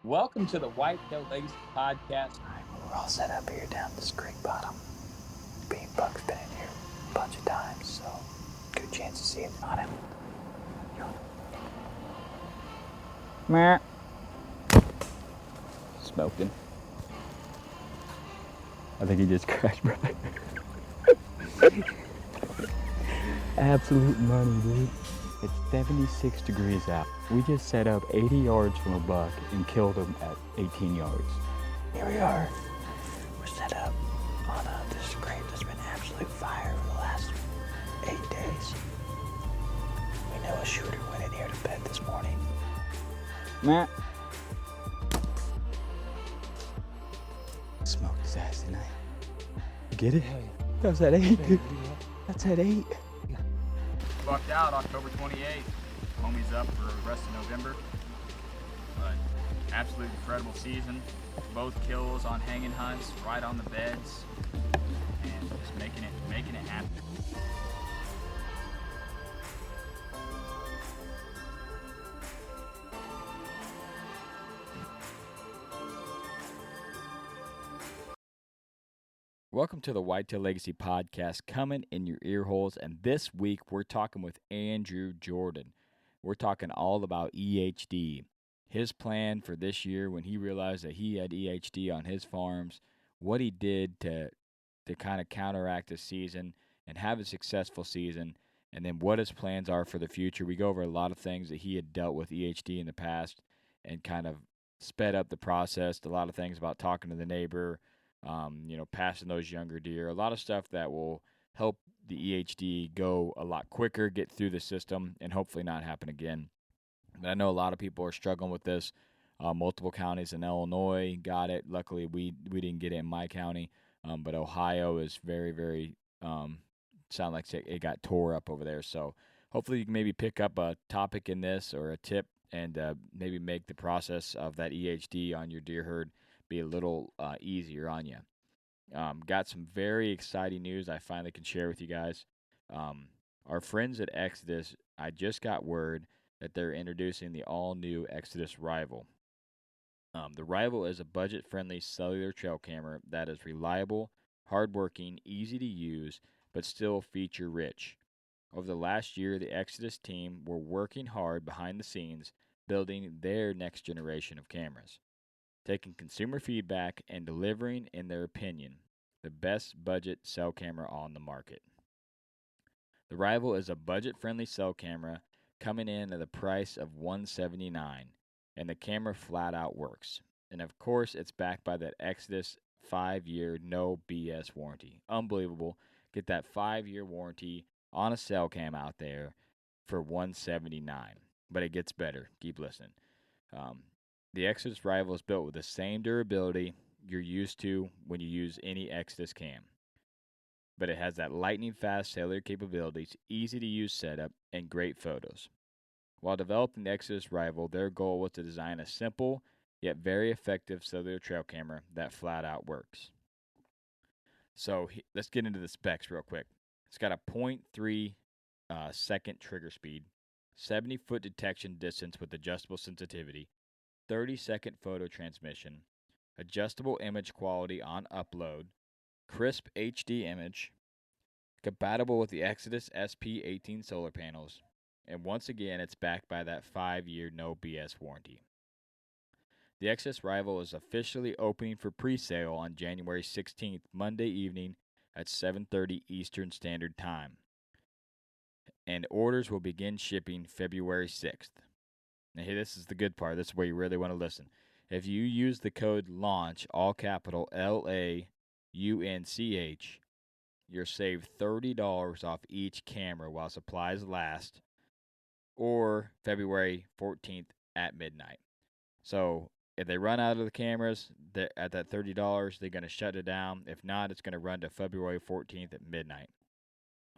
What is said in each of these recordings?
Welcome to the Whitetail Legacy Podcast. We're all set up here down this creek bottom. Bean Buck's been in here a bunch of times, so good chance to see him on him. Meh. Smoking. I think he just crashed, bro. Absolute money, dude. It's 76 degrees out. We just set up 80 yards from a buck and killed him at 18 yards. Here we are. We're set up on this creek that's been absolute fire for the last 8 days. We know a shooter went in here to bed this morning. Meh. Smoked his ass tonight. You get it? That was at 8, dude. That's at 8. Bucked out October 28th. Homie's up for the rest of November. But absolute incredible season. Both kills on hanging hunts, right on the beds, and just making it happen. Welcome to the Whitetail Legacy Podcast, coming in your ear holes. And this week, we're talking with Andrew Jordan. We're talking all about EHD, his plan for this year when he realized that he had EHD on his farms, what he did to kind of counteract the season and have a successful season, and then what his plans are for the future. We go over a lot of things that he had dealt with EHD in the past and kind of sped up the process, a lot of things about talking to the neighbor, passing those younger deer, a lot of stuff that will help the EHD go a lot quicker, get through the system, and hopefully not happen again. But I know a lot of people are struggling with this. Multiple counties in Illinois got it. Luckily, we didn't get it in my county, but Ohio is very, very sound like it got tore up over there. So hopefully you can maybe pick up a topic in this or a tip and maybe make the process of that EHD on your deer herd be a little easier on you. Got some very exciting news I finally can share with you guys. Our friends at Exodus, I just got word that they're introducing the all-new Exodus Rival. The Rival is a budget-friendly cellular trail camera that is reliable, hardworking, easy to use, but still feature-rich. Over the last year, the Exodus team were working hard behind the scenes, building their next generation of cameras, taking consumer feedback and delivering, in their opinion, the best budget cell camera on the market. The Rival is a budget-friendly cell camera coming in at the price of $179, and the camera flat out works. And of course, it's backed by that Exodus 5-year no BS warranty. Unbelievable. Get that 5-year warranty on a cell cam out there for $179. But it gets better. Keep listening. The Exodus Rival is built with the same durability you're used to when you use any Exodus cam, but it has that lightning fast cellular capabilities, easy to use setup, and great photos. While developing the Exodus Rival, their goal was to design a simple yet very effective cellular trail camera that flat out works. So let's get into the specs real quick. It's got a 0.3 second trigger speed, 70-foot detection distance with adjustable sensitivity, 30-second photo transmission, adjustable image quality on upload, crisp HD image, compatible with the Exodus SP18 solar panels, and once again, it's backed by that 5-year no BS warranty. The Exodus Rival is officially opening for pre-sale on January 16th, Monday evening at 7:30 Eastern Standard Time, and orders will begin shipping February 6th. Now, here, this is the good part. This is where you really want to listen. If you use the code LAUNCH, all capital LAUNCH, you're saved $30 off each camera while supplies last, or February 14th at midnight. So if they run out of the cameras at that $30, they're going to shut it down. If not, it's going to run to February 14th at midnight.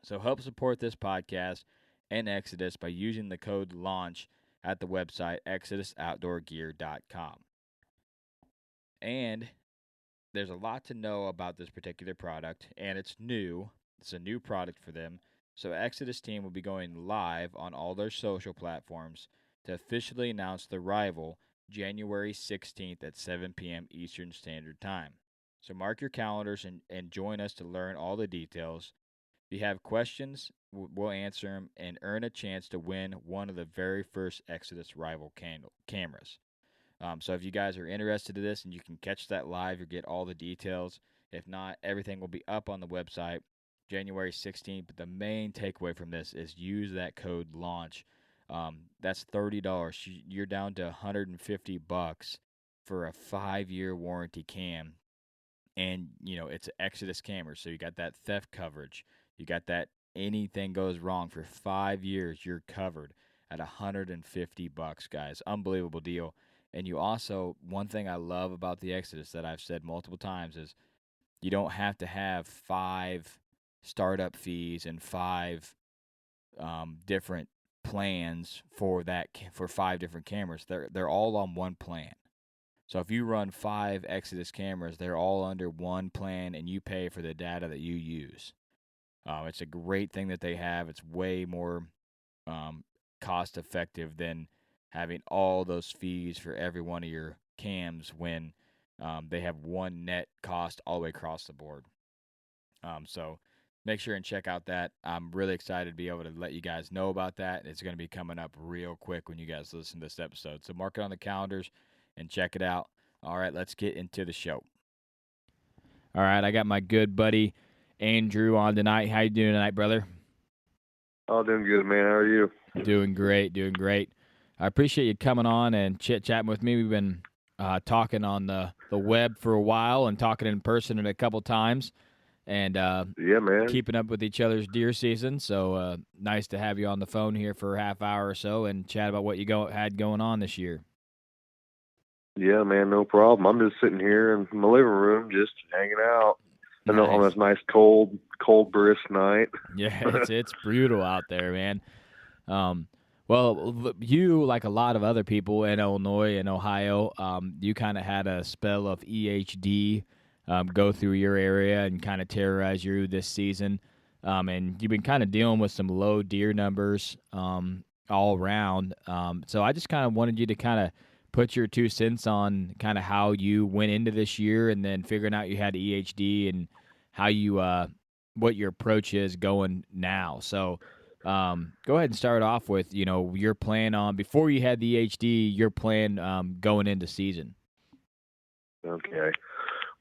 So help support this podcast and Exodus by using the code LAUNCH at the website exodusoutdoorgear.com. And there's a lot to know about this particular product, and it's new. It's a new product for them. So Exodus team will be going live on all their social platforms to officially announce the Rival January 16th at 7 p.m. Eastern Standard Time. So mark your calendars and join us to learn all the details. If you have questions, we'll answer them and earn a chance to win one of the very first Exodus Rival cameras. So if you guys are interested in this and you can catch that live, you'll get all the details. If not, everything will be up on the website January 16th. But the main takeaway from this is use that code LAUNCH. That's $30. You're down to $150 for a 5-year warranty cam. And, it's an Exodus camera. So you got that theft coverage. You got that anything goes wrong for 5 years, you're covered at $150, guys. Unbelievable deal. And you also, one thing I love about the Exodus that I've said multiple times is you don't have to have 5 startup fees and 5 different plans for 5 different cameras. They're all on one plan. So if you run 5 Exodus cameras, they're all under one plan, and you pay for the data that you use. It's a great thing that they have. It's way more cost effective than having all those fees for every one of your cams when they have one net cost all the way across the board. So make sure and check out that. I'm really excited to be able to let you guys know about that. It's going to be coming up real quick when you guys listen to this episode. So mark it on the calendars and check it out. All right, let's get into the show. All right, I got my good buddy Andrew on tonight. How you doing tonight, brother? Oh, doing good, man. How are you? Doing great. I appreciate you coming on and chit-chatting with me. We've been talking on the web for a while and talking in person a couple times. And yeah, man, keeping up with each other's deer season. So nice to have you on the phone here for a half hour or so and chat about what you had going on this year. Yeah, man, no problem. I'm just sitting here in my living room, just hanging out. Nice. On this nice cold, brisk night. Yeah, it's brutal out there, man. Well, you, like a lot of other people in Illinois and Ohio, you kind of had a spell of EHD go through your area and kind of terrorize you this season. And you've been kind of dealing with some low deer numbers all around. So I just kind of wanted you to kind of put your 2 cents on kind of how you went into this year and then figuring out you had EHD and how you what your approach is going now. So go ahead and start off with, your plan on, before you had the EHD, your plan going into season. Okay.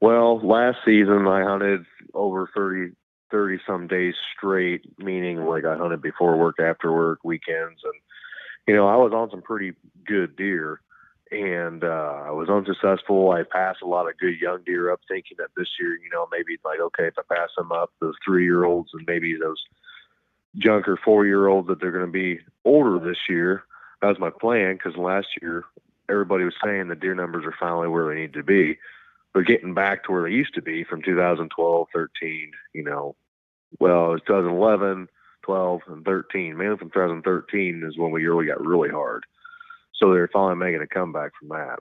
Well, last season I hunted over 30 some days straight, meaning like I hunted before work, after work, weekends. And, I was on some pretty good deer. And I was unsuccessful. I passed a lot of good young deer up, thinking that this year, maybe like, okay, if I pass them up, those 3-year-olds and maybe those junker 4-year-olds, that they're going to be older this year. That was my plan, because last year everybody was saying the deer numbers are finally where they need to be. But getting back to where they used to be from 2012, 13, well, it's 2011, 12, and 13. Mainly from 2013 is when we really got really hard. So they're finally making a comeback from that.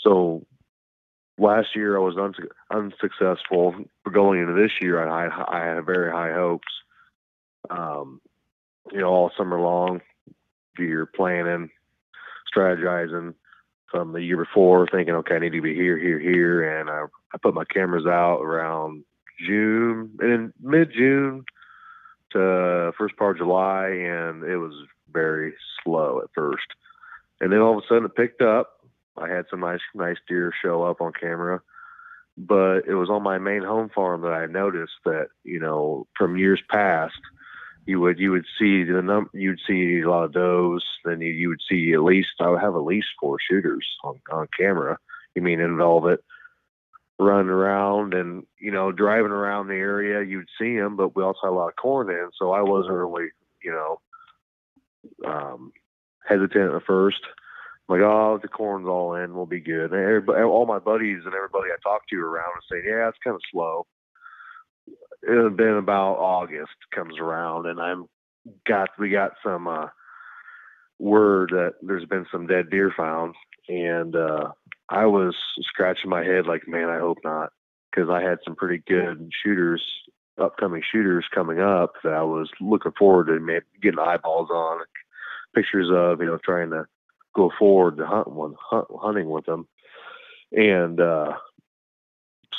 So last year I was unsuccessful. Going into this year, I had very high hopes. All summer long, you're planning, strategizing from the year before, thinking, okay, I need to be here. And I put my cameras out around June, and in mid-June to first part of July, and it was very slow at first. And then all of a sudden it picked up. I had some nice deer show up on camera, but it was on my main home farm that I noticed that, from years past, you would see you'd see a lot of does. Then you would see I would have at least 4 shooters on camera. In velvet, running around and, driving around the area, you'd see them, but we also had a lot of corn in. So I wasn't really, hesitant at first. I'm like, oh, the corn's all in, we'll be good. And all my buddies and everybody I talked to around was saying, yeah, it's kind of slow. It had been about August comes around, and we got some word that there's been some dead deer found, and I was scratching my head like, man, I hope not, because I had some pretty good upcoming shooters coming up that I was looking forward to getting eyeballs on, pictures of, trying to go forward to hunting with them. And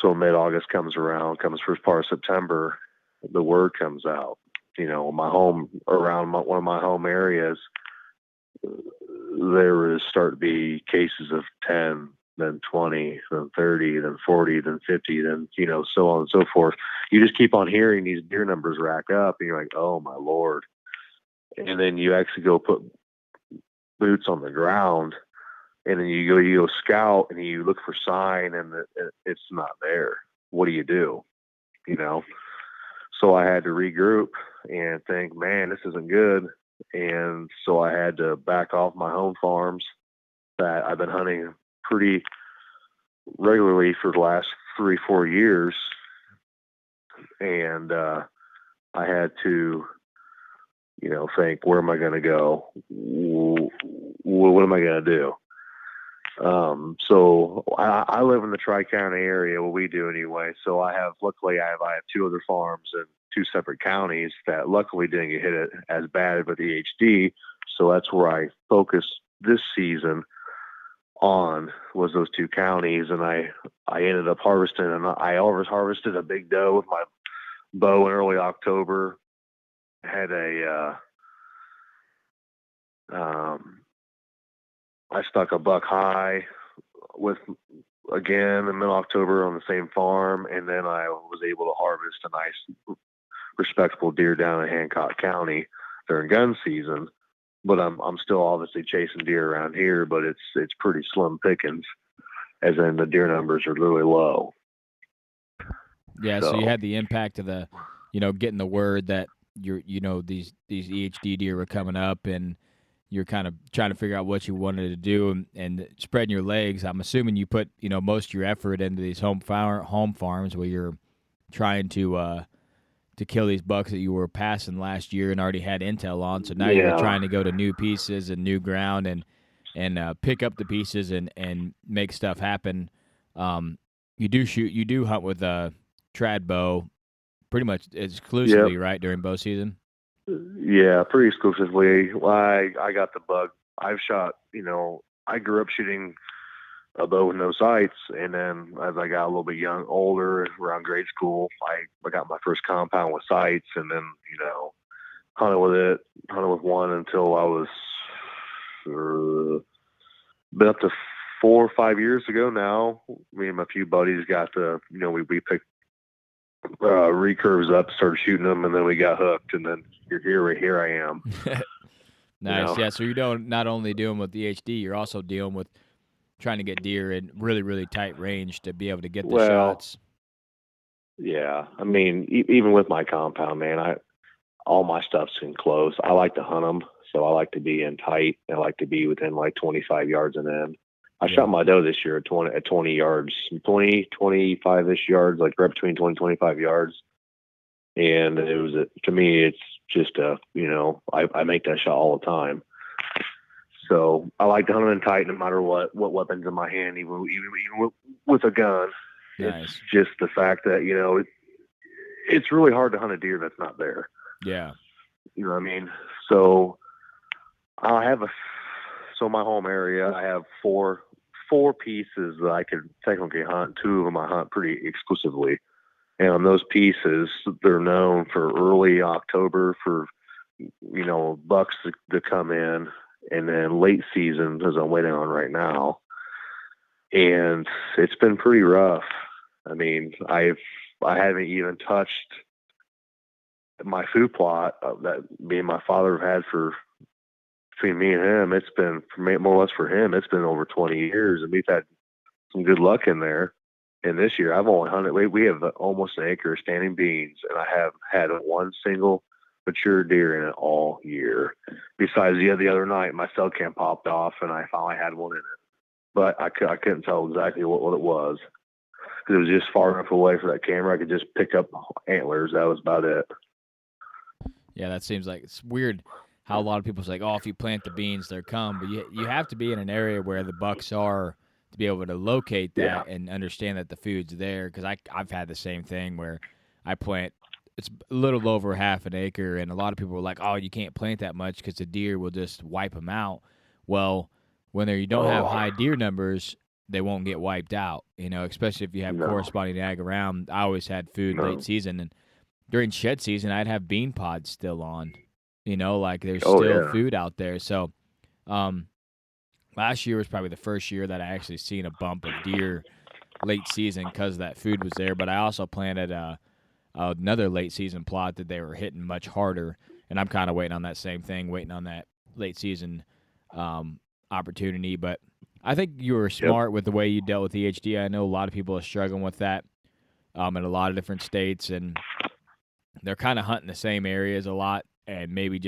so mid-August comes around, comes first part of September, the word comes out. My home, around one of my home areas, there was start to be cases of 10, then 20, then 30, then 40, then 50, then, so on and so forth. You just keep on hearing these deer numbers rack up, and you're like, oh my Lord. And then you actually go put boots on the ground, and then you go scout, and you look for sign, and it's not there. What do you do? So I had to regroup and think, man, this isn't good. And so I had to back off my home farms that I've been hunting pretty regularly for the last 3-4 years. And I had to, think, where am I going to go? What am I going to do? So I live in the Tri-County area, what we do anyway. So luckily I have 2 other farms in 2 separate counties that luckily didn't get hit as bad with EHD. So that's where I focused this season on, was those 2 counties. And I ended up harvesting, and I always harvested a big doe with my bow in early October. Had I stuck a buck high with, again, in mid-October on the same farm, and then I was able to harvest a nice, respectable deer down in Hancock County during gun season. But I'm still obviously chasing deer around here, but it's pretty slim pickings, as in the deer numbers are really low. Yeah, so you had the impact of the, getting the word that these EHD deer were coming up, and you're kind of trying to figure out what you wanted to do and spreading your legs. I'm assuming you put, most of your effort into these home farms where you're trying to kill these bucks that you were passing last year and already had intel on. So now you're trying to go to new pieces and new ground and pick up the pieces and make stuff happen. You do hunt with a trad bow pretty much exclusively, right, during bow season? Yeah, pretty exclusively. I got the bug. I've shot, I grew up shooting a bow with no sights, and then as I got a little bit older, around grade school, I got my first compound with sights, and then, hunted with one until I was been up to 4 or 5 years ago now. Me and my few buddies got we picked recurves up, started shooting them, and then we got hooked, and then here I am. Nice. Yeah, so you're not only dealing with the EHD, you're also dealing with trying to get deer in really, really tight range to be able to get the shots. Yeah, I mean, even with my compound, man, all my stuff's in close. I like to hunt them, so I like to be in tight. I like to be within like 25 yards and in. I shot my doe this year at 20 yards, 25-ish yards, like right between 20 and 25 yards. And it was, to me, it's just I make that shot all the time. So I like to hunt them in tight, no matter what weapon's in my hand, even with a gun. Nice. It's just the fact that, it's really hard to hunt a deer that's not there. Yeah. You know what I mean? So my home area, I have four pieces that I could technically hunt. 2 of them I hunt pretty exclusively. And on those pieces, they're known for early October for, bucks to come in, and then late season, as I'm waiting on right now. And it's been pretty rough. I mean, I haven't even touched my food plot that me and my father have had between me and him. It's been, more or less for him, it's been over 20 years, and we've had some good luck in there. And this year I've only hunted, we have almost an acre of standing beans, and I have had one single mature deer in it all year. Besides the other night, my cell cam popped off, and I finally had one in it. But I couldn't tell exactly what it was, because it was just far enough away for that camera. I could just pick up antlers. That was about it. Yeah, that seems like it's weird how a lot of people say, oh, if you plant the beans, they'll come. But you have to be in an area where the bucks are to be able to locate that and understand that the food's there. Because I've had the same thing where I plant, it's a little over half an acre, and a lot of people were like, oh, you can't plant that much because the deer will just wipe them out. Well, when you don't have high deer numbers, they won't get wiped out, especially if you have corresponding ag around. I always had food late season, and during shed season, I'd have bean pods still on, like there's still food out there. So last year was probably the first year that I actually seen a bump of deer late season because that food was there. But I also planted another late season plot that they were hitting much harder, and I'm kind of waiting on that same thing, waiting on that late season opportunity. But I think you were smart with the way you dealt with EHD. I know a lot of people are struggling with that in a lot of different states, and they're kind of hunting the same areas a lot, and maybe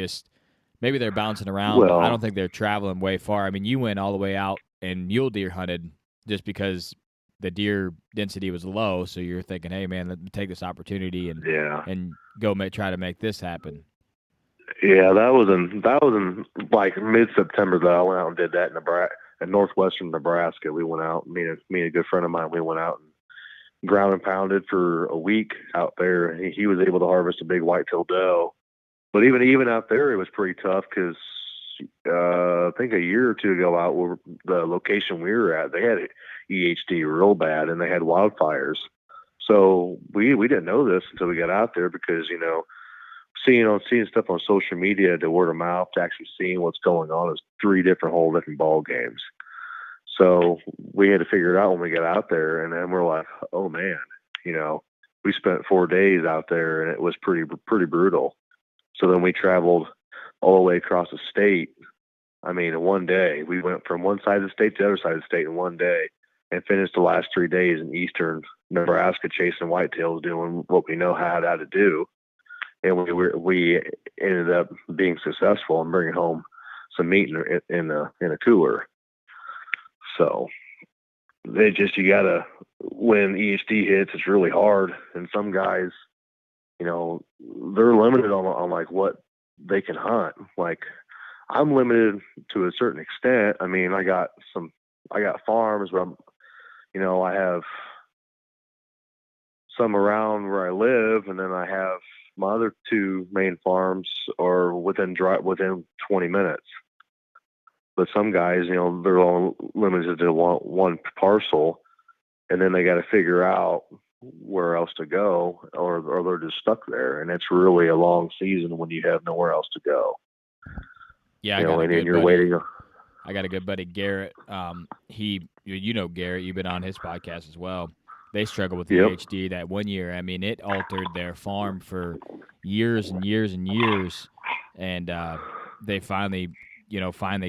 they're bouncing around. But I don't think they're traveling way far. I mean, you went all the way out and mule deer hunted just because the deer density was low, so you're thinking, hey, man, let me take this opportunity and go try to make this happen. Yeah, that was in like mid-September that I went out and did that in northwestern Nebraska. We went out, me and a good friend of mine, we went out and ground and pounded for a week out there. He was able to harvest a big whitetail doe. But even out there, it was pretty tough because I think a year or two ago out where the location we were at, they had EHD real bad and they had wildfires. So we didn't know this until we got out there because, seeing stuff on social media to word of mouth to actually seeing what's going on is three different ball games. So we had to figure it out when we got out there, and then we're like, oh man, we spent 4 days out there and it was pretty brutal. So then we traveled all the way across the state. I mean, in one day, we went from one side of the state to the other side of the state in one day and finished the last 3 days in eastern Nebraska chasing whitetails, doing what we know how to do. And we ended up being successful and bringing home some meat in a cooler. So you gotta, when EHD hits, it's really hard. And some guys, they're limited on like what they can hunt. Like I'm limited to a certain extent. I mean, I got farms, but I have some around where I live, and then I have my other 2 main farms are within 20 minutes. But some guys, they're all limited to one parcel, and then they got to figure out where else to go, or they're just stuck there. And it's really a long season when you have nowhere else to go. Yeah, waiting. I got a good buddy, Garrett. Garrett, you've been on his podcast as well. They struggled with EHD that 1 year. I mean, it altered their farm for years and years and years, and they finally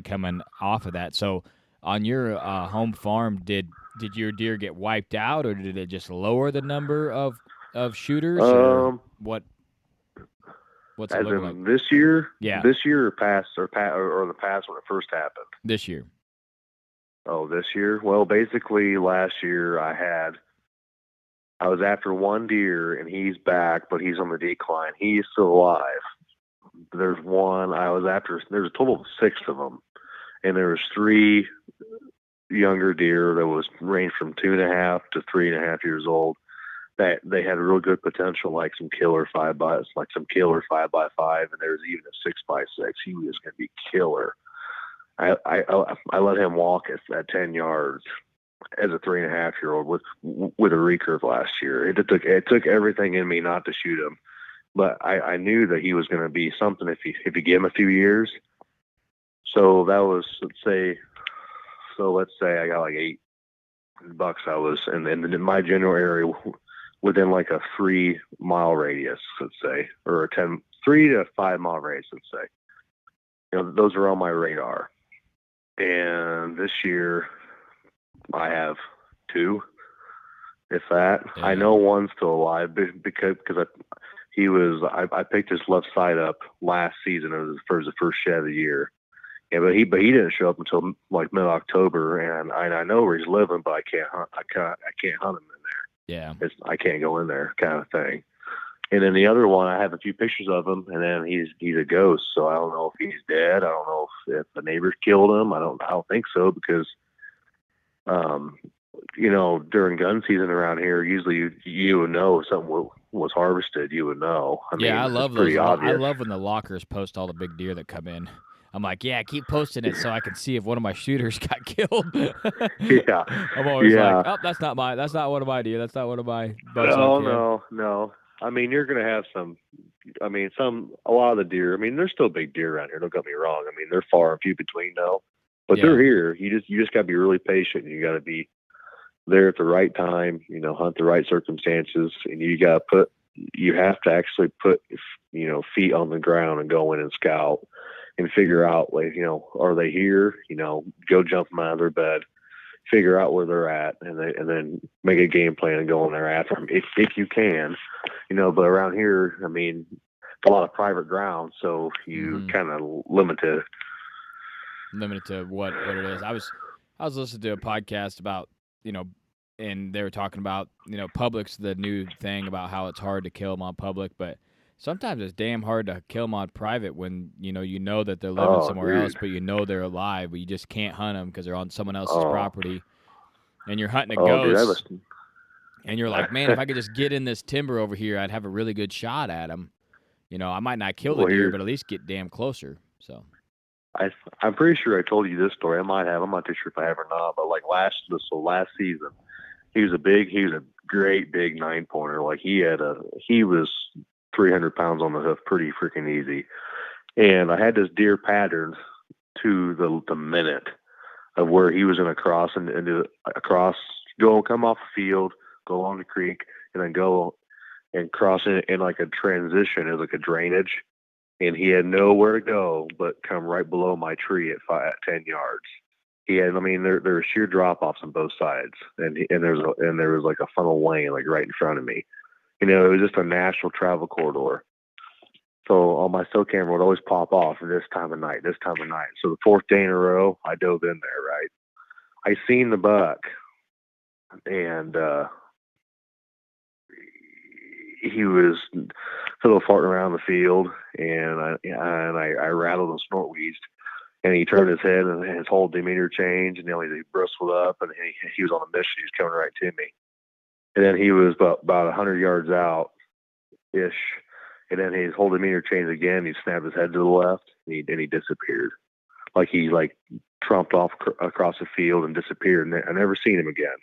coming off of that. So on your home farm, did your deer get wiped out, or did it just lower the number of shooters? Or what's it look like? This year? Yeah. This year or past or the past when it first happened? This year. Oh, this year? Well, basically last year I was after one deer and he's back, but he's on the decline. He's still alive. There's one I was after. There's a total of 6 of them, and there was 3 younger deer that was ranged from 2.5 to 3.5 years old. That they had real good potential, like some killer 5x5, and there was even a 6x6. He was going to be killer. I let him walk at 10 yards as a 3.5-year-old with a recurve last year. It took everything in me not to shoot him. But I knew that he was going to be something if you give him a few years. So that was, let's say I got like $8. I was in my general area within like a 3-mile radius, let's say, or a 3 to 5 mile radius, let's say. Those are on my radar. And this year I have 2, if that. Yeah. I know one's still alive because I picked his left side up last season. It was the first shed of the year. Yeah, but he didn't show up until like mid-October, and I know where he's living, but I can't hunt him in there. Yeah, I can't go in there, kind of thing. And then the other one, I have a few pictures of him, and then he's a ghost. So I don't know if he's dead. I don't know if the neighbors killed him. I don't think so because, during gun season around here, usually you would know if something was harvested. You would know. I mean, I love pretty those. Obvious. I love when the lockers post all the big deer that come in. I'm like, yeah, keep posting it so I can see if one of my shooters got killed. Yeah. I'm always Yeah. like, oh, that's not one of my deer. That's not one of my bucks Oh, on cam. no. I mean, you're going to have a lot of the deer. I mean, there's still big deer around here. Don't get me wrong. I mean, they're far and few between now, but they're here. You just got to be really patient. You got to be there at the right time, hunt the right circumstances, and you have to actually put, feet on the ground and go in and scout and figure out, like, are they here? Go jump them out of their bed, figure out where they're at, and then make a game plan and go in there after them if you can, but around here, I mean, it's a lot of private ground, so you kind of limited to what it is. I was listening to a podcast about, and they were talking about, public's the new thing about how it's hard to kill them on public, but sometimes it's damn hard to kill them on private when, you know that they're living somewhere else, but they're alive, but you just can't hunt them because they're on someone else's property, and you're hunting a ghost, and you're like, man, if I could just get in this timber over here, I'd have a really good shot at him. I might not kill the deer, but at least get damn closer. So I'm pretty sure I told you this story. I might have. I'm not too sure if I have or not. But like last season, he was a great big 9-pointer. Like he was 300 pounds on the hoof, pretty freaking easy. And I had this deer patterned to the minute of where he was going to cross and come off the field, go along the creek, and then go and cross in like a transition. It was like a drainage. And he had nowhere to go but come right below my tree at 10 yards. There were sheer drop-offs on both sides, and there was like a funnel lane like right in front of me. It was just a natural travel corridor. So on my still camera would always pop off this time of night. So the fourth day in a row, I dove in there, right? I seen the buck, and he was still farting around the field, and I rattled and snort wheezed, and he turned his head, and his whole demeanor changed, and he bristled up, and he was on a mission. He was coming right to me, and then he was about 100 yards out ish, and then his whole demeanor changed again. He snapped his head to the left, and he disappeared, like he trumped off across the field and disappeared, and I never seen him again.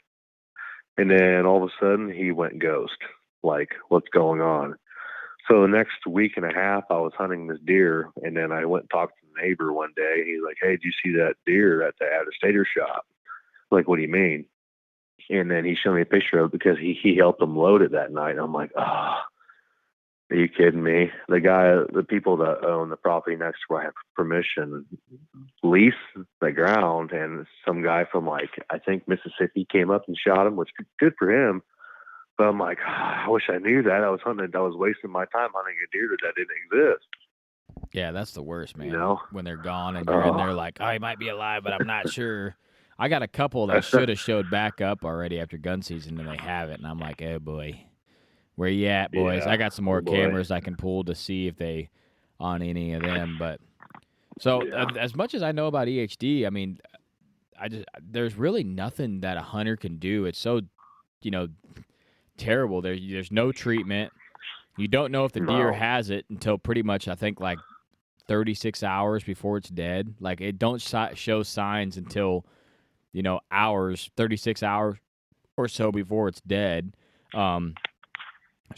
And then all of a sudden, he went ghost. Like, what's going on? So the next week and a half, I was hunting this deer, and then I went and talked to the neighbor one day. He's like, "Hey, did you see that deer at the stator shop?" I'm like, "What do you mean?" And then he showed me a picture of it because he helped him load it that night. And I'm like, "Oh, are you kidding me?" The people that own the property next to where I have permission lease the ground, and some guy from I think Mississippi came up and shot him, which good for him. But I'm like, I wish I knew that. I was wasting my time hunting a deer that didn't exist. Yeah, that's the worst, man. When they're gone and you're in there like, oh, he might be alive, but I'm not sure. I got a couple that should have showed back up already after gun season, and they haven't. And I'm like, oh, boy. Where you at, boys? Yeah, I got some more cameras I can pull to see if they on any of them. But so as much as I know about EHD, I mean, there's really nothing that a hunter can do. It's so, terrible. There's no treatment. You don't know if the deer has it until pretty much, I think, 36 hours before it's dead. Like, it don't show signs until, 36 hours or so before it's dead. So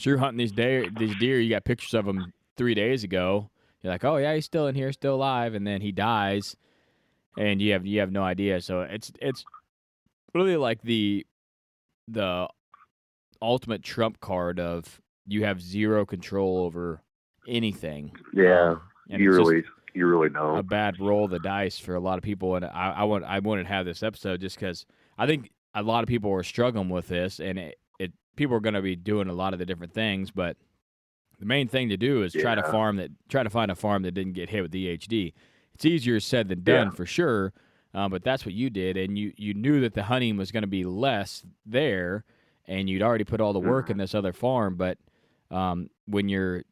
you're hunting these deer, you got pictures of them 3 days ago. You're like, oh yeah, he's still in here, still alive, and then he dies, and you have no idea. So it's really like the ultimate trump card of you have zero control over anything. Yeah, you really don't. A bad roll of the dice for a lot of people, and I wanted to have this episode just because I think a lot of people are struggling with this, and people are going to be doing a lot of the different things, but the main thing to do is try to find a farm that didn't get hit with EHD. It's easier said than done for sure, but that's what you did, and you knew that the hunting was going to be less there, and you'd already put all the work in this other farm, but when you're,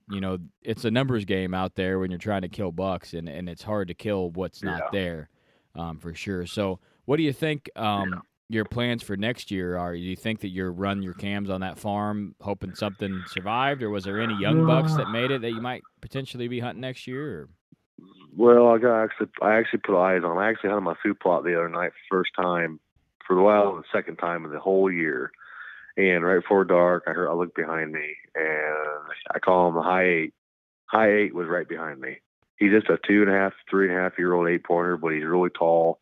it's a numbers game out there when you're trying to kill bucks, and it's hard to kill what's not there, for sure. So what do you think your plans for next year are? Do you think that you're run your cams on that farm hoping something survived, or was there any young bucks that made it that you might potentially be hunting next year? Or? Well, I actually put eyes on. I actually hunted my food plot the other night, first time the second time in the whole year. And right before dark, I looked behind me, and I call him a high eight. High eight was right behind me. He's just a 2.5, 3.5-year-old 8-pointer, but he's really tall.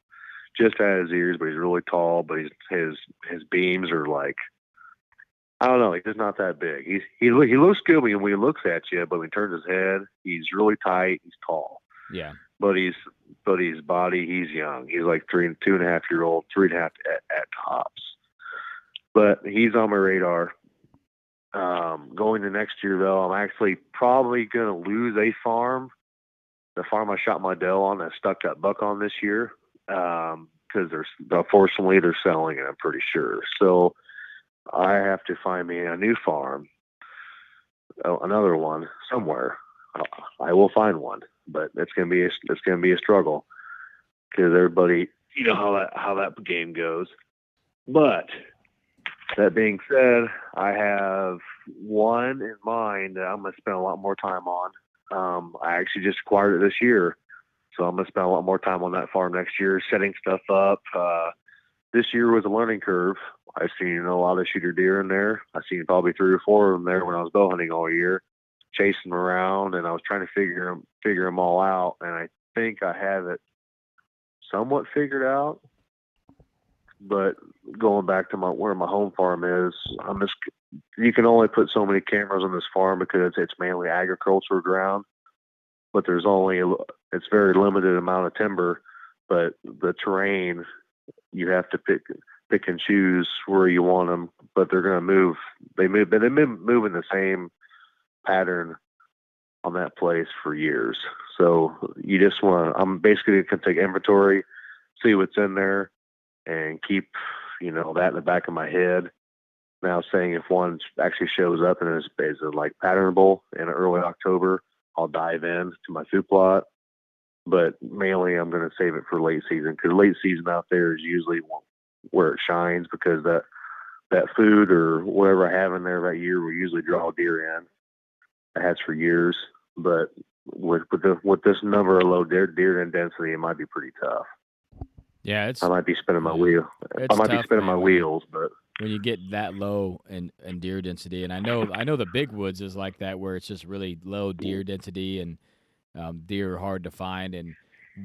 Just had his ears, but he's really tall. But his beams are like, I don't know. He's just not that big. He looks good when he looks at you, but when he turns his head, he's really tight. He's tall. Yeah. But his body, he's young. He's like 2.5-year-old, 3.5 at tops. But he's on my radar. Going to next year, though, I'm actually probably going to lose a farm. The farm I shot my doe on, I stuck that buck on this year, because unfortunately they're selling it, I'm pretty sure. So I have to find me a new farm, another one somewhere. I will find one, but it's gonna be a struggle, because everybody, you know how that game goes. But that being said, I have one in mind that I'm going to spend a lot more time on. I actually just acquired it this year, so I'm going to spend a lot more time on that farm next year, setting stuff up. This year was a learning curve. I've seen a lot of shooter deer in there. I've seen probably 3 or 4 of them there when I was bow hunting all year, chasing them around, and I was trying to figure them all out, and I think I have it somewhat figured out. But going back to where my home farm is, you can only put so many cameras on this farm because it's mainly agricultural ground, but it's very limited amount of timber, but the terrain, you have to pick and choose where you want them, but they're going to move. They've been moving the same pattern on that place for years. So I'm basically going to take inventory, see what's in there, and keep, that in the back of my head. Now, saying if one actually shows up and is like patternable in early October, I'll dive in to my food plot. But mainly, I'm going to save it for late season, because late season out there is usually where it shines, because that food or whatever I have in there that year will usually draw deer in. It has for years, but with this number of low deer density, it might be pretty tough. Yeah, I might be spinning my wheel. It's I might tough, be spinning man, my wheels, but when you get that low in deer density, and I know the big woods is like that, where it's just really low deer density, and deer are hard to find. And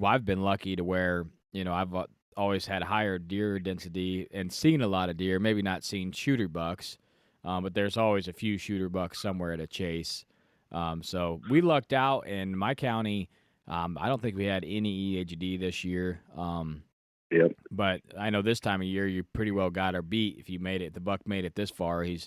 I've been lucky to where I've always had higher deer density and seen a lot of deer. Maybe not seen shooter bucks, but there's always a few shooter bucks somewhere at a chase. So we lucked out in my county. I don't think we had any EHD this year. Yep. But I know this time of year you pretty well got her beat if you made it. The buck made it this far. He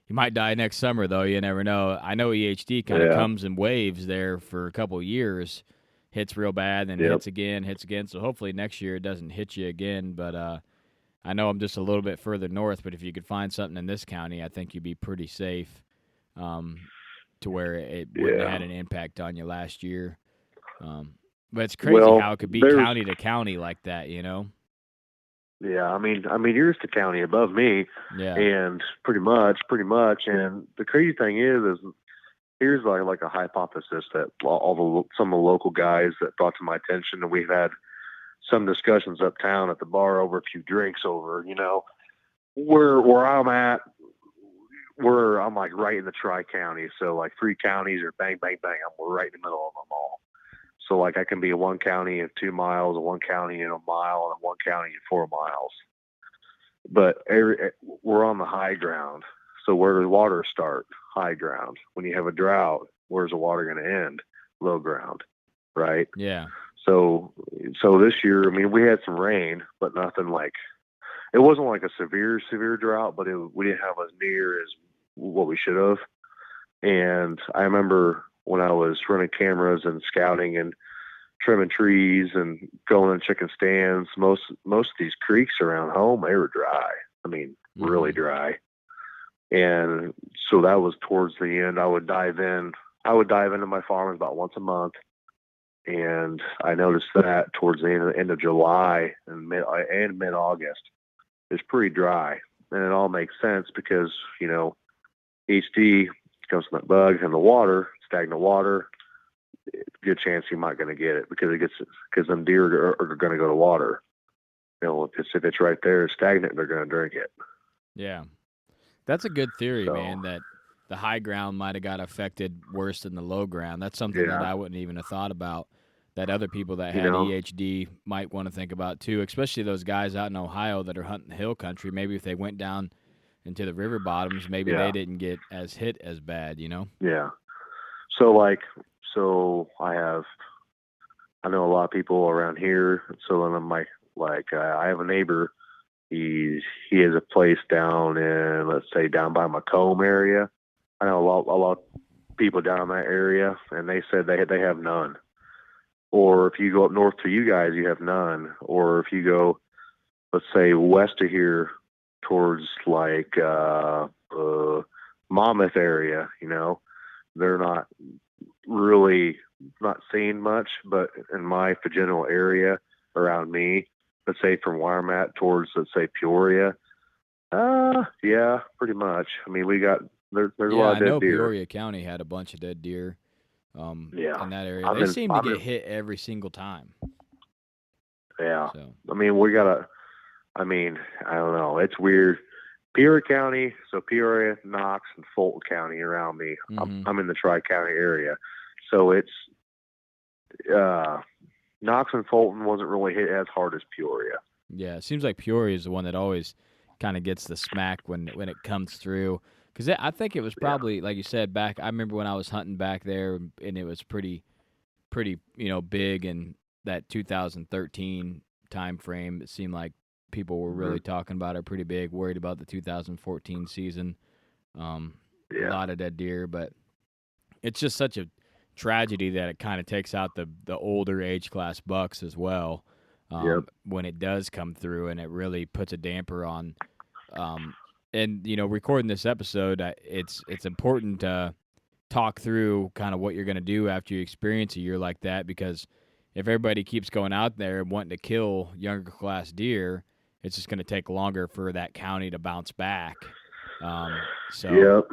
might die next summer, though. You never know. I know EHD kind of comes in waves there for a couple of years, hits real bad, then hits again. So hopefully next year it doesn't hit you again. But I know I'm just a little bit further north, but if you could find something in this county, I think you'd be pretty safe, to where it wouldn't have had an impact on you last year. But it's crazy how it could be county to county like that, Yeah, I mean, you're just a county above me, and pretty much. And the crazy thing is here's like a hypothesis that some of the local guys that brought to my attention, and we've had some discussions uptown at the bar over a few drinks over, where I'm at. I'm like right in the tri-county, so like 3 counties are bang, bang, bang. I'm right in the middle of them all. So like I can be in one county in 2 miles, and one county in a mile, and one county in 4 miles. But we're on the high ground. So where does water start? High ground. When you have a drought, where's the water going to end? Low ground, right? Yeah. So this year, I mean, we had some rain, but nothing like, it wasn't like a severe drought, but we didn't have as near as what we should have. And I remember when I was running cameras and scouting and trimming trees and going and checking stands, most of these creeks around home, they were dry. I mean, really dry. And so that was towards the end. I would dive into my farms about once a month. And I noticed that towards the end of July and mid-August, it's pretty dry. And it all makes sense because, HD comes from that bug and the water, stagnant water, good chance you might going to get it because them deer are going to go to water. You know, if it's right there stagnant, they're going to drink it. Yeah. That's a good theory, So, man, that the high ground might have got affected worse than the low ground. That's something that I wouldn't even have thought about, that other people that had EHD might want to think about too, especially those guys out in Ohio that are hunting hill country. Maybe if they went down into the river bottoms, maybe they didn't get as hit as bad, you know? Yeah. So I know a lot of people around here. So then I'm I have a neighbor. He has a place down in, let's say, down by Macomb area. I know a lot of people down in that area, and they said they have none. Or if you go up north to you guys, you have none. Or if you go, let's say, west of here towards Monmouth area, you know, they're not really not seeing much. But in my general area around me, let's say from where I'm at towards, let's say, Peoria, yeah, pretty much. I mean, there's a lot of dead deer. I know Peoria County had a bunch of dead deer in that area. They seem to get hit every single time. Yeah. So. I mean, I don't know. It's weird. Peoria County, so Peoria, Knox, and Fulton County around me. Mm-hmm. I'm in the Tri-County area. So it's Knox and Fulton wasn't really hit as hard as Peoria. Yeah, it seems like Peoria is the one that always kind of gets the smack when it comes through. Because I think it was probably, like you said, back. I remember when I was hunting back there, and it was pretty, big in that 2013 time frame. It seemed like people were really talking about it pretty big, worried about the 2014 season. A lot of dead deer, but it's just such a tragedy that it kind of takes out the older age class bucks as well when it does come through, and it really puts a damper on. And recording this episode, it's important to talk through kind of what you're going to do after you experience a year like that, because if everybody keeps going out there and wanting to kill younger class deer, it's just going to take longer for that county to bounce back. Yep.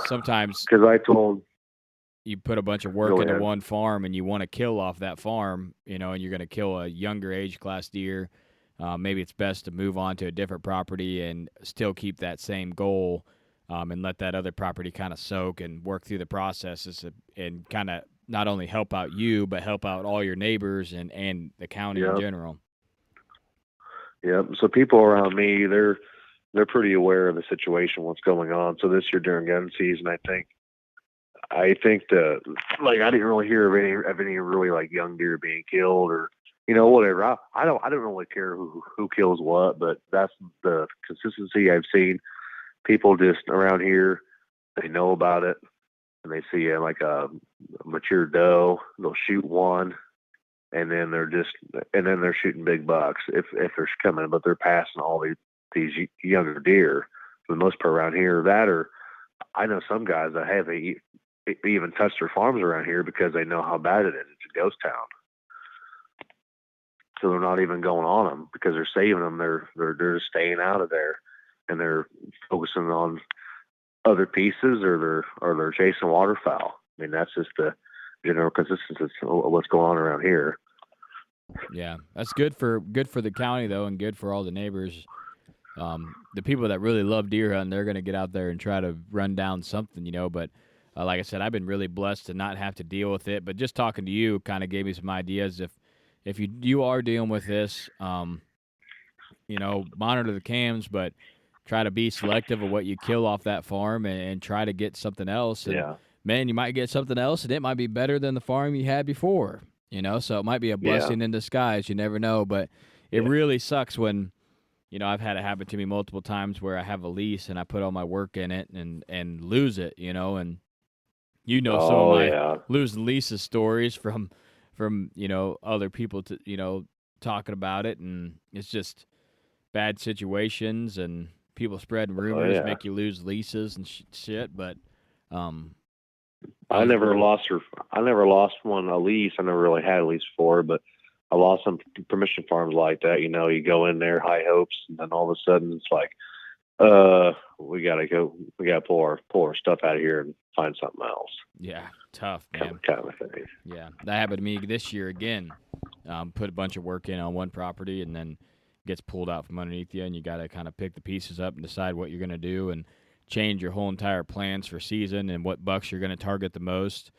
Sometimes, because I told you put a bunch of work into one farm and you want to kill off that farm, and you're going to kill a younger age class deer. Maybe it's best to move on to a different property and still keep that same goal, and let that other property kind of soak and work through the processes and kind of not only help out you, but help out all your neighbors and the county in general. Yep. So people around me, they're pretty aware of the situation, what's going on. So this year during gun season, I think I didn't really hear of any really like young deer being killed or whatever. I don't really care who kills what, but that's the consistency I've seen. People just around here, they know about it, and they see like a mature doe, they'll shoot one, and then they're shooting big bucks if they're coming, but they're passing all these younger deer for the most part around here. That, or I know some guys that haven't even touched their farms around here because they know how bad it is. It's a ghost town. So they're not even going on them because they're saving them. They're just staying out of there, and they're focusing on other pieces, or they're chasing waterfowl. I mean, that's just the general consistency of what's going on around here. Yeah, that's good for the county though, and good for all the neighbors. The people that really love deer hunting, they're going to get out there and try to run down something, But like I said, I've been really blessed to not have to deal with it. But just talking to you kind of gave me some ideas. If you are dealing with this, monitor the cams, but try to be selective of what you kill off that farm and try to get something else. And man, you might get something else, and it might be better than the farm you had before. So it might be a blessing in disguise. You never know, but it really sucks when, I've had it happen to me multiple times where I have a lease and I put all my work in it and lose it, and some of my losing leases stories from other people talking about it, and it's just bad situations and people spreading rumors make you lose leases and shit. But I never lost a lease. I never really had a lease before, but I lost some permission farms like that. You go in there, high hopes, and then all of a sudden it's like, We gotta go. We gotta pull our stuff out of here and find something else. Yeah, tough, man. Kind of thing. Yeah, that happened to me this year again. Put a bunch of work in on one property and then gets pulled out from underneath you, and you got to kind of pick the pieces up and decide what you're going to do and change your whole entire plans for season and what bucks you're going to target the most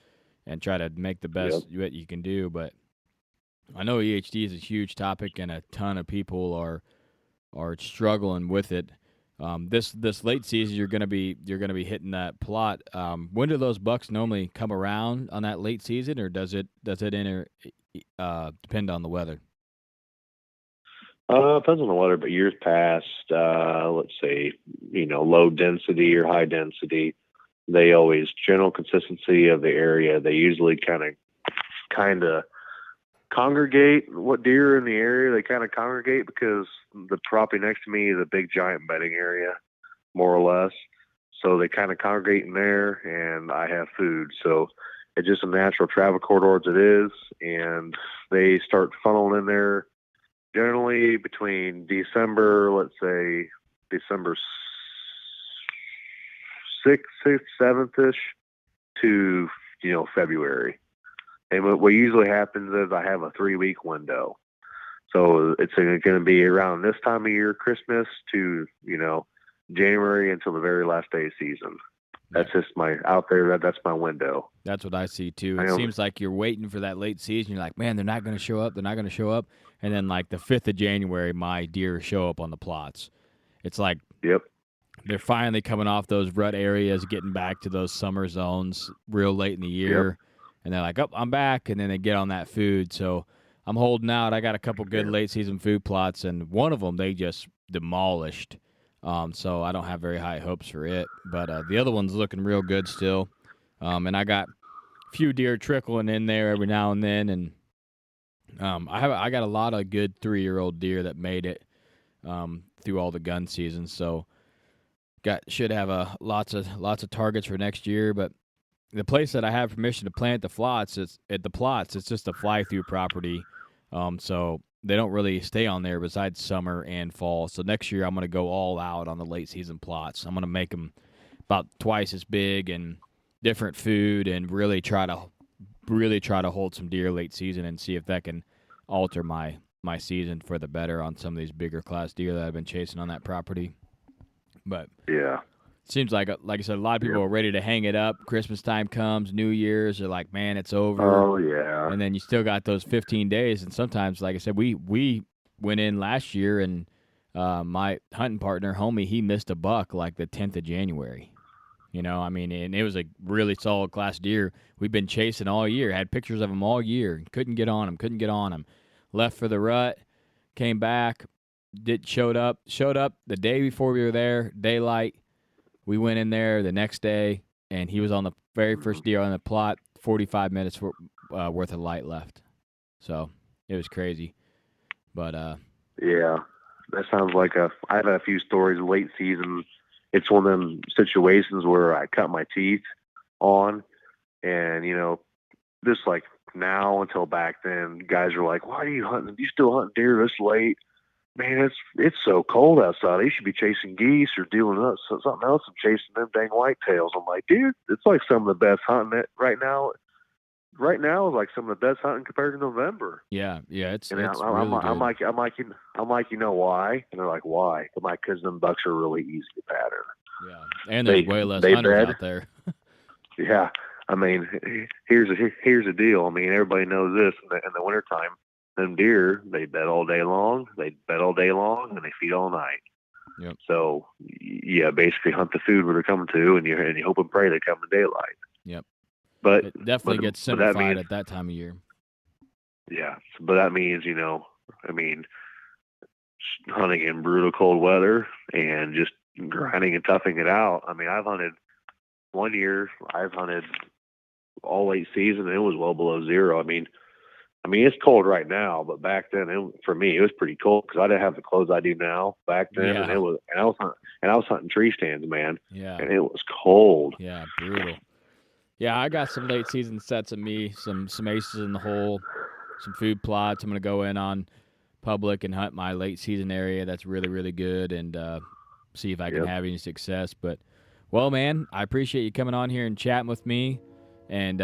and try to make the best that you can do. But I know EHD is a huge topic, and a ton of people are struggling with it. This late season, you're gonna be hitting that plot. When do those bucks normally come around on that late season, or does it depend on the weather? Depends on the weather, but years past, let's say, low density or high density, they always general consistency of the area. They usually kind of congregate. What deer are in the area, they kind of congregate because the property next to me is a big giant bedding area, more or less. So they kind of congregate in there, and I have food. So it's just a natural travel corridor as it is, and they start funneling in there generally between December, let's say December 6th, 7th-ish to, February. And what usually happens is I have a 3-week window. So it's going to be around this time of year, Christmas to, January until the very last day of season. That's just that's my window. That's what I see too. It seems like you're waiting for that late season. You're like, man, they're not going to show up. They're not going to show up. And then like the 5th of January, my deer show up on the plots. It's like, yep, they're finally coming off those rut areas, getting back to those summer zones real late in the year. Yep. And they're like, oh, I'm back. And then they get on that food. So I'm holding out. I got a couple good late season food plots, and one of them they just demolished. So I don't have very high hopes for it. But the other one's looking real good still. And I got a few deer trickling in there every now and then. And I got a lot of good 3-year-old deer that made it through all the gun seasons. So should have lots of targets for next year. But the place that I have permission to plant the plots, it's just a fly-through property. So they don't really stay on there besides summer and fall. So next year I'm going to go all out on the late season plots. I'm going to make them about twice as big and different food, and really try to hold some deer late season and see if that can alter my season for the better on some of these bigger class deer that I've been chasing on that property. But yeah. Seems like I said, a lot of people are ready to hang it up. Christmas time comes, New Year's, they're like, man, it's over. Oh, yeah. And then you still got those 15 days. And sometimes, like I said, we went in last year, and my hunting partner, homie, he missed a buck like the 10th of January. And it was a really solid class deer. We've been chasing all year, had pictures of him all year. Couldn't get on him. Left for the rut, came back, showed up the day before we were there, daylight. We went in there the next day, and he was on the very first deer on the plot, 45 minutes worth of light left. So it was crazy. But yeah, that sounds like I have a few stories late season. It's one of them situations where I cut my teeth on, and, just like now until back then, guys are like, why are you hunting? You still hunting deer this late? Man, it's so cold outside. You should be chasing geese or doing something else and chasing them dang whitetails. I'm like, dude, it's like some of the best hunting right now. Right now is like some of the best hunting compared to November. Yeah, it's really good. I'm like, you know why? And they're like, why? I'm like, because them bucks are really easy to pattern. Yeah, and there's way less hunters out there. Yeah, I mean, here's the deal. I mean, everybody knows this in the wintertime. Them deer, they bed all day long, and they feed all night. Yep. So, basically hunt the food where they're coming to, and you hope and pray they come in daylight. Yep. But it definitely gets simplified at that time of year. Yeah, but that means, hunting in brutal cold weather and just grinding and toughing it out. I mean, one year I've hunted all late season, and it was well below zero. I mean, it's cold right now, but back then, for me, it was pretty cold because I didn't have the clothes I do now back then, and I was hunting tree stands, man. Yeah, and it was cold. Yeah, brutal. Yeah, I got some late season sets of me, some aces in the hole, some food plots. I'm gonna go in on public and hunt my late season area. That's really, really good, and see if I can Yep. have any success. But, well, man, I appreciate you coming on here and chatting with me. And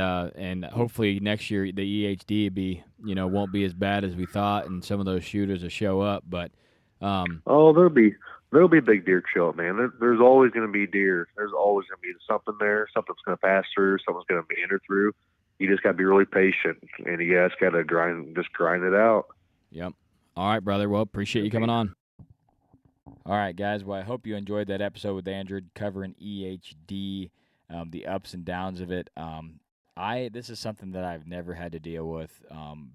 hopefully next year the EHD won't be as bad as we thought, and some of those shooters will show up. But Oh, there'll be big deer show up, man. There's always going to be deer. There's always going to be something there. Something's going to pass through. Something's going to meander through. You just got to be really patient, and you guys got to grind it out. Yep. All right, brother. Well, appreciate you coming on. All right, guys. Well, I hope you enjoyed that episode with Andrew covering EHD, the ups and downs of it. This is something that I've never had to deal with.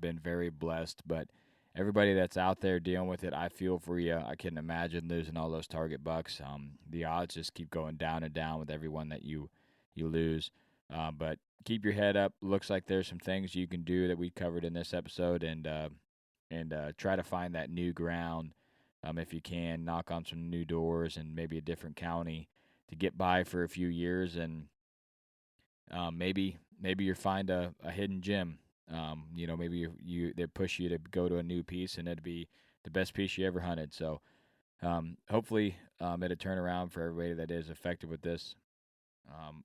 Been very blessed, but everybody that's out there dealing with it, I feel for you. I couldn't imagine losing all those target bucks. The odds just keep going down and down with everyone that you lose. But keep your head up. Looks like there's some things you can do that we covered in this episode, and try to find that new ground. If you can, knock on some new doors and maybe a different county to get by for a few years, and maybe you find a hidden gem. Maybe they push you to go to a new piece, and it'd be the best piece you ever hunted. So hopefully it'll turn around for everybody that is affected with this.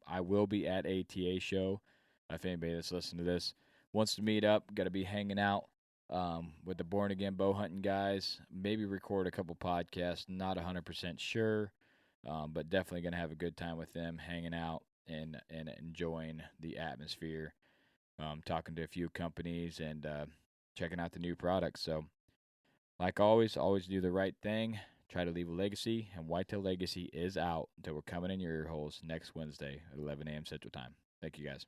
I will be at ATA show. If anybody that's listening to this wants to meet up, got to be hanging out with the Born Again Bow Hunting guys. Maybe record a couple podcasts. Not 100% sure, but definitely going to have a good time with them, hanging out and enjoying the atmosphere. Talking to a few companies and checking out the new products. So, like always do the right thing. Try to leave a legacy, and Whitetail Legacy is out until we're coming in your ear holes next Wednesday at 11 a.m. Central Time. Thank you, guys.